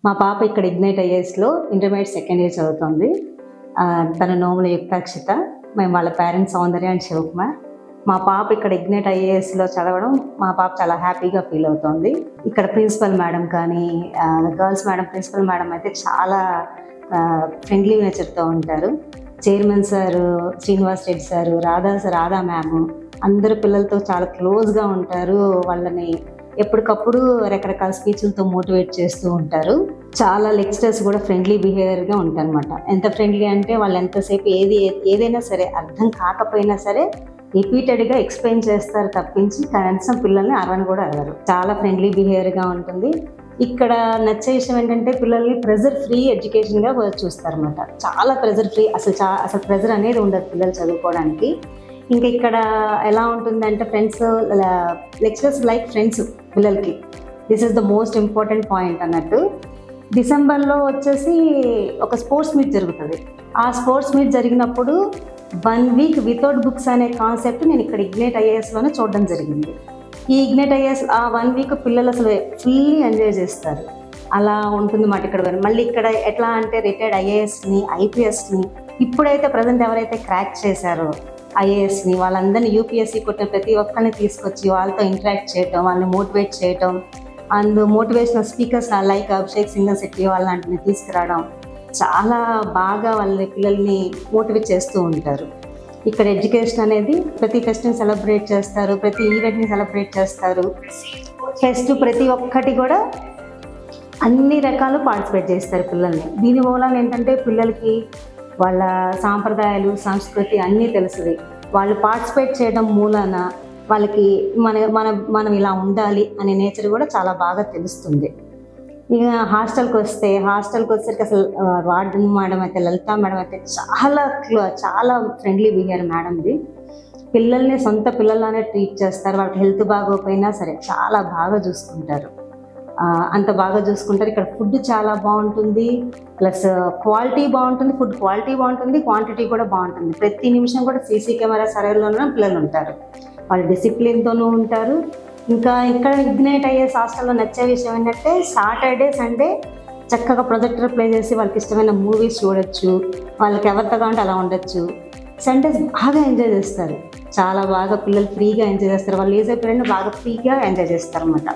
మా పాప ఇక్కడ ఇగ్నైట్ ఐఏఎస్లో ఇంటర్మీడియట్ సెకండ్ ఇయర్ చదువుతుంది. తన నోముల యుక్తాక్షిత. మేము వాళ్ళ పేరెంట్స్ సౌందర్య అండ్ శివకుమార్. మా పాప ఇక్కడ ఇగ్నైట్ ఐఏఎస్లో చదవడం మా పాప చాలా హ్యాపీగా ఫీల్ అవుతుంది. ఇక్కడ ప్రిన్సిపల్ మేడం కానీ గర్ల్స్ మేడం, ప్రిన్సిపల్ మేడం అయితే చాలా ఫ్రెండ్లీ నేచర్తో ఉంటారు. Chairman sir, Srinivas Reddy sir, Radha ma'am అందరు పిల్లలతో చాలా క్లోజ్గా ఉంటారు. వాళ్ళని ఎప్పటికప్పుడు రకరకాల స్పీచ్లతో మోటివేట్ చేస్తూ ఉంటారు. చాలా లెక్చరర్స్ కూడా ఫ్రెండ్లీ బిహేవియర్గా ఉంటారనమాట. ఎంత ఫ్రెండ్లీ అంటే వాళ్ళు ఎంతసేపు ఏదైనా సరే అర్థం కాకపోయినా సరే రిపీటెడ్గా ఎక్స్ప్లెయిన్ చేస్తారు తప్పించి కనీసం పిల్లల్ని అరవని కూడా అరవరు. చాలా ఫ్రెండ్లీ బిహేవియర్గా ఉంటుంది. ఇక్కడ నచ్చే విషయం ఏంటంటే పిల్లల్ని ప్రెజర్ ఫ్రీ ఎడ్యుకేషన్గా చూస్తారన్నమాట. చాలా ప్రెజర్ ఫ్రీ, అసలు ప్రెజర్ అనేది ఉండదు పిల్లలు చదువుకోవడానికి. ఇంకా ఇక్కడ ఎలా ఉంటుందంటే ఫ్రెండ్స్, లెక్చరర్స్ లైక్ ఫ్రెండ్స్ పిల్లలకి. This is the most important point అన్నట్టు. డిసెంబర్లో వచ్చేసి ఒక స్పోర్ట్స్ మీట్ జరుగుతుంది. ఆ స్పోర్ట్స్ మీట్ జరిగినప్పుడు 1 వీక్ వితౌట్ బుక్స్ అనే కాన్సెప్ట్ నేను ఇక్కడ ఇగ్నైట్ ఐఏఎస్లోనే చూడడం జరిగింది. ఈ ఇగ్నైట్ ఐఏఎస్ ఆ 1 వీక్ పిల్లలు అసలు ఫుల్లీ ఎంజాయ్ చేస్తారు. అలా ఉంటుంది మాట ఇక్కడ. మళ్ళీ ఇక్కడ ఎట్లా అంటే రిటైర్డ్ ఐఏఎస్ని, ఐపీఎస్ని, ఇప్పుడైతే ప్రజెంట్ ఎవరైతే క్రాక్ చేశారో ఐఏఎస్ని, వాళ్ళందరినీ యూపీఎస్సీ కొట్టిన ప్రతి ఒక్కరిని తీసుకొచ్చి వాళ్ళతో ఇంటరాక్ట్ చేయటం, వాళ్ళని మోటివేట్ చేయటం, motivational speakers like Abhishek singer Shetty వాళ్ళంటిని తీసుకురావడం, చాలా బాగా వాళ్ళ పిల్లల్ని మోటివేట్ చేస్తూ ఉంటారు. ఇక్కడ ఎడ్యుకేషన్ అనేది ప్రతి ఫెస్ట్ని సెలబ్రేట్ చేస్తారు, ప్రతి ఈవెంట్ని సెలబ్రేట్ చేస్తారు. ఫెస్ట్ ప్రతి ఒక్కటి కూడా అన్ని రకాలు పార్టిసిపేట్ చేస్తారు పిల్లల్ని. దీని మూలన ఏంటంటే పిల్లలకి వాళ్ళ సాంప్రదాయాలు, సంస్కృతి అన్నీ తెలుస్తుంది. వాళ్ళు పార్టిసిపేట్ చేయడం మూలన వాళ్ళకి మనం ఇలా ఉండాలి అనే నేచర్ కూడా చాలా బాగా తెలుస్తుంది. ఇక హాస్టల్కి వచ్చేసరికి అసలు వార్డెన్ మేడం అయితే, లలిత మేడం అయితే చాలా ఫ్రెండ్లీ బిహేవియర్ మేడంది. పిల్లల్ని సొంత పిల్లల్లానే ట్రీట్ చేస్తారు. వాళ్ళకి హెల్త్ బాగోపోయినా సరే చాలా బాగా చూసుకుంటారు. అంత బాగా చూసుకుంటారు. ఇక్కడ ఫుడ్ చాలా బాగుంటుంది, ప్లస్ క్వాలిటీ బాగుంటుంది. ఫుడ్ క్వాలిటీ బాగుంటుంది, క్వాంటిటీ కూడా బాగుంటుంది. ప్రతి నిమిషం కూడా సీసీ కెమెరా సర్వేలోనే పిల్లలు ఉంటారు. వాళ్ళు డిసిప్లిన్తోనూ ఉంటారు. ఇంకా ఇక్కడ ఇగ్నైట్ ఐఏఎస్ హాస్టల్లో నచ్చే విషయం ఏంటంటే సాటర్డే, సండే చక్కగా ప్రొజెక్టర్ ప్లే చేసి వాళ్ళకి ఇష్టమైన మూవీస్ చూడొచ్చు. వాళ్ళకి ఎవరితో కావాలంటే అలా ఉండొచ్చు. సండేస్ బాగా ఎంజాయ్ చేస్తారు. చాలా బాగా పిల్లలు ఫ్రీగా ఎంజాయ్ చేస్తారు. వాళ్ళు ఏజ్ అయిపోయినా బాగా ఫ్రీగా ఎంజాయ్ చేస్తారు అన్నమాట.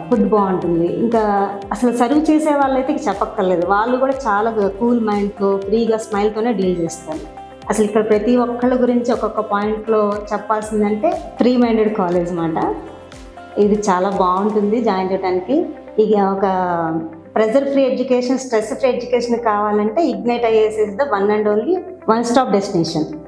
ఫుడ్ బాగుంటుంది. ఇంకా అసలు సర్వ్ చేసే వాళ్ళైతే చెప్పక్కర్లేదు. వాళ్ళు కూడా చాలా కూల్ మైండ్తో ఫ్రీగా స్మైల్తోనే డీల్ చేస్తారు. అసలు ఇక్కడ ప్రతి ఒక్కళ్ళ గురించి ఒక్కొక్క పాయింట్లో చెప్పాల్సిందంటే ఫ్రీ మైండెడ్ కాలేజ్ అన్నమాట. ఇది చాలా బాగుంటుంది జాయిన్ చేయడానికి. ఇక ఒక pressure free education, stress free education కావాలంటే ignite IAS is the one and only one stop destination.